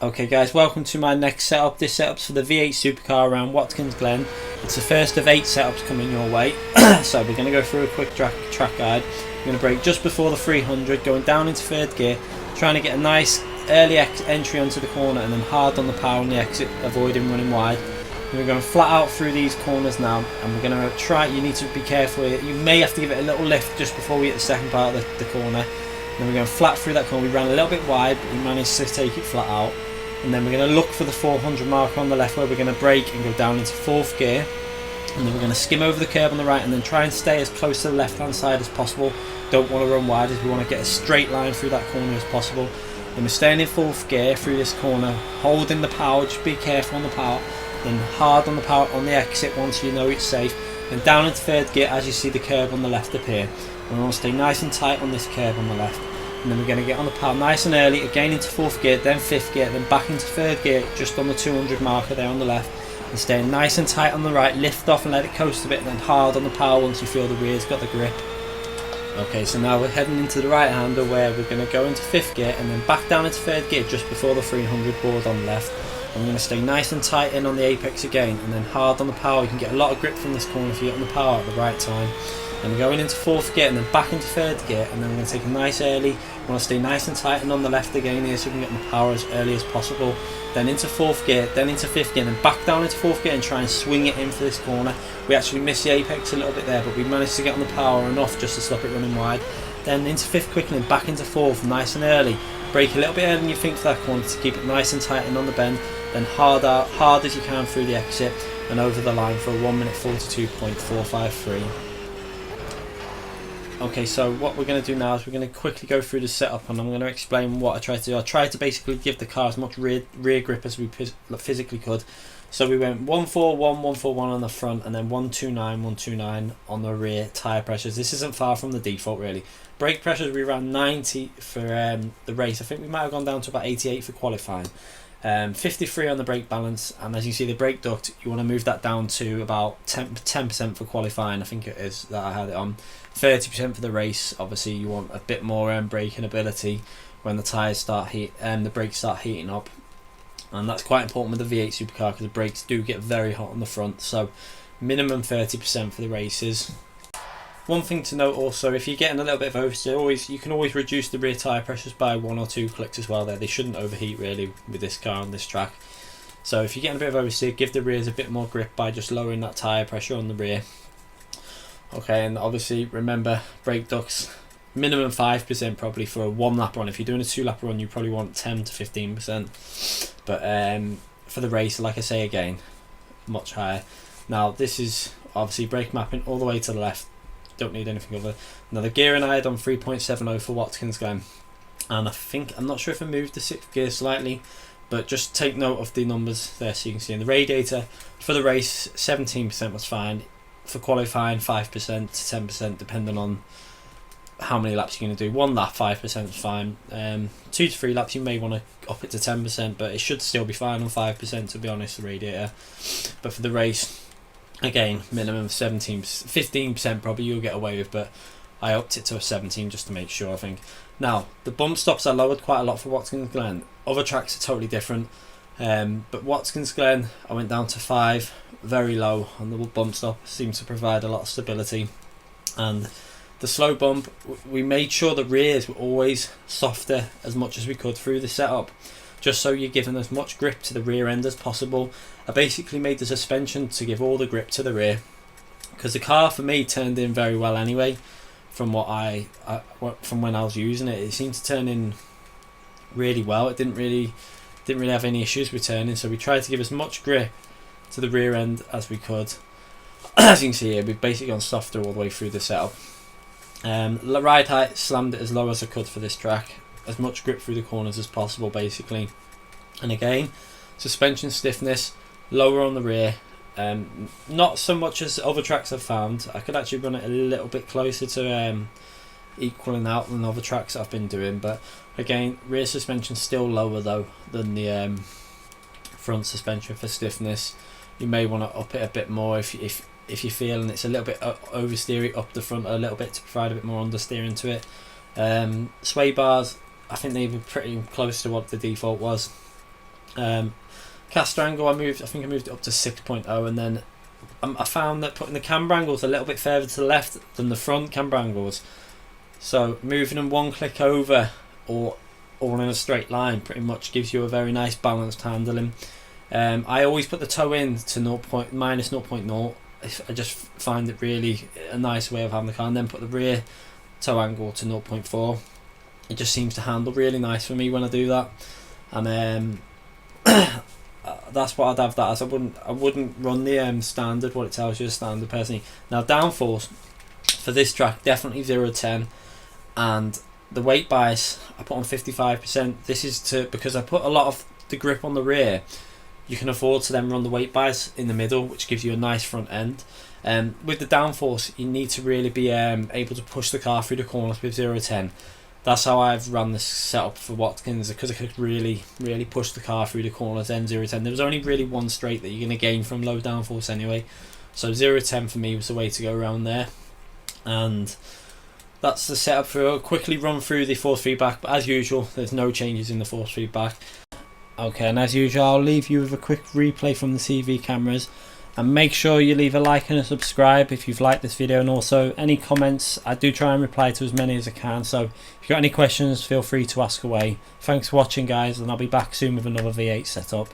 Okay guys, welcome to my next setup. This setup's for the V8 Supercar around Watkins Glen. It's the first of 8 setups coming your way. So we're going to go through a quick track guide. We're going to brake just before the 300, going down into third gear, trying to get a nice early entry onto the corner and then hard on the power on the exit, avoiding running wide. We're going flat out through these corners now, and we're going to try, you need to be careful, you may have to give it a little lift just before we hit the second part of the corner. Then we're going flat through that corner. We ran a little bit wide, but we managed to take it flat out. And then we're going to look for the 400 marker on the left, where we're going to brake and go down into 4th gear. And then we're going to skim over the curb on the right and then try and stay as close to the left hand side as possible. Don't want to run wide, as we want to get a straight line through that corner as possible. Then we're staying in 4th gear through this corner, holding the power, just be careful on the power. Then hard on the power on the exit once you know it's safe. And down into 3rd gear as you see the curb on the left appear. And we want to stay nice and tight on this curb on the left. And then we're going to get on the power nice and early, again into 4th gear, then 5th gear, then back into 3rd gear, just on the 200 marker there on the left. And staying nice and tight on the right, lift off and let it coast a bit, and then hard on the power once you feel the rear's got the grip. Okay, so now we're heading into the right hander, where we're going to go into 5th gear and then back down into 3rd gear just before the 300 board on the left. And we're going to stay nice and tight in on the apex again, and then hard on the power. You can get a lot of grip from this corner if you get on the power at the right time. And we're going into 4th gear and then back into 3rd gear, and then we're going to take a nice early. We want to stay nice and tight and on the left again here, so we can get on the power as early as possible. Then into 4th gear, then into 5th gear, and then back down into 4th gear and try and swing it in for this corner. We actually missed the apex a little bit there, but we managed to get on the power enough just to stop it running wide. Then into 5th quickly and back into 4th, nice and early. Brake a little bit earlier than you think for that corner to keep it nice and tight and on the bend. Then hard as you can through the exit and over the line for a 1 minute 42.453. Okay, so what we're going to do now is we're going to quickly go through the setup, and I'm going to explain what I tried to do. I tried to basically give the car as much rear grip as we physically could. So we went 141, 141 on the front, and then 129, 129 on the rear tyre pressures. This isn't far from the default really. Brake pressures, we ran 90 for the race. I think we might have gone down to about 88 for qualifying. 53 on the brake balance, and as you see the brake duct, you want to move that down to about 10% for qualifying. I think it is that I had it on. 30% for the race. Obviously you want a bit more braking ability when the tyres start the brakes start heating up, and that's quite important with the V8 Supercar because the brakes do get very hot on the front. So minimum 30% for the races. One thing to note also, if you're getting a little bit of oversteer, you can always reduce the rear tyre pressures by 1 or 2 clicks as well there. They shouldn't overheat really with this car on this track. So if you're getting a bit of oversteer, give the rears a bit more grip by just lowering that tyre pressure on the rear. Okay, and obviously remember brake ducts, minimum 5% probably for a 1 lap run. If you're doing a 2 lap run, you probably want 10 to 15%. But for the race, like I say again, much higher. Now this is obviously brake mapping all the way to the left. Don't need anything other. Now the gearing I had on 3.70 for Watkins Glen, and I'm not sure if I moved the 6th gear slightly, but just take note of the numbers there so you can see. In the radiator for the race 17% was fine. For qualifying 5% to 10% depending on how many laps you're going to do. 1 lap 5% is fine. 2 to 3 laps you may want to up it to 10%, but it should still be fine on 5% to be honest, the radiator. But for the race, again, minimum 15% probably you'll get away with, but I upped it to a 17 just to make sure, I think. Now the bump stops I lowered quite a lot for Watkins Glen. Other tracks are totally different, but Watkins Glen I went down to 5, very low on the bump stop, seemed to provide a lot of stability. And the slow bump, we made sure the rears were always softer as much as we could through the setup, just so you're giving as much grip to the rear end as possible. I basically made the suspension to give all the grip to the rear, because the car for me turned in very well anyway. From what from when I was using it, it seemed to turn in really well. It didn't really have any issues with turning, so we tried to give as much grip to the rear end as we could. As you can see here, we've basically gone softer all the way through the setup. Ride height, slammed it as low as I could for this track, as much grip through the corners as possible basically. And again, suspension stiffness lower on the rear, not so much as other tracks I've found. I could actually run it a little bit closer to equaling out than other tracks I've been doing, but again, rear suspension still lower though than the front suspension for stiffness. You may want to up it a bit more if you're feeling it's a little bit oversteery up the front a little bit to provide a bit more understeering to it. Sway bars, I think they were pretty close to what the default was. Caster angle, I think I moved it up to 6.0, and then I found that putting the camber angles a little bit further to the left than the front camber angles, so moving them one click over or all in a straight line pretty much gives you a very nice balanced handling. I always put the toe in to minus 0.0. I just find it really a nice way of having the car, and then put the rear toe angle to 0.4. It just seems to handle really nice for me when I do that, and that's what I'd have that as. I wouldn't run the standard, what it tells you as standard personally. Now downforce for this track, definitely 0-10, and the weight bias I put on 55%. This is because I put a lot of the grip on the rear. You can afford to then run the weight bias in the middle, which gives you a nice front end. With the downforce, you need to really be able to push the car through the corners with 0-10. That's how I've run this setup for Watkins, because I could really push the car through the corners. Then 0-10. There was only really one straight that you're going to gain from low downforce anyway. So 0-10 for me was the way to go around there. And that's the setup for it. I'll quickly run through the force feedback, but as usual, there's no changes in the force feedback. Okay, and as usual, I'll leave you with a quick replay from the CV cameras. And make sure you leave a like and a subscribe if you've liked this video, and also any comments. I do try and reply to as many as I can, so if you've got any questions, feel free to ask away. Thanks for watching, guys, and I'll be back soon with another V8 setup.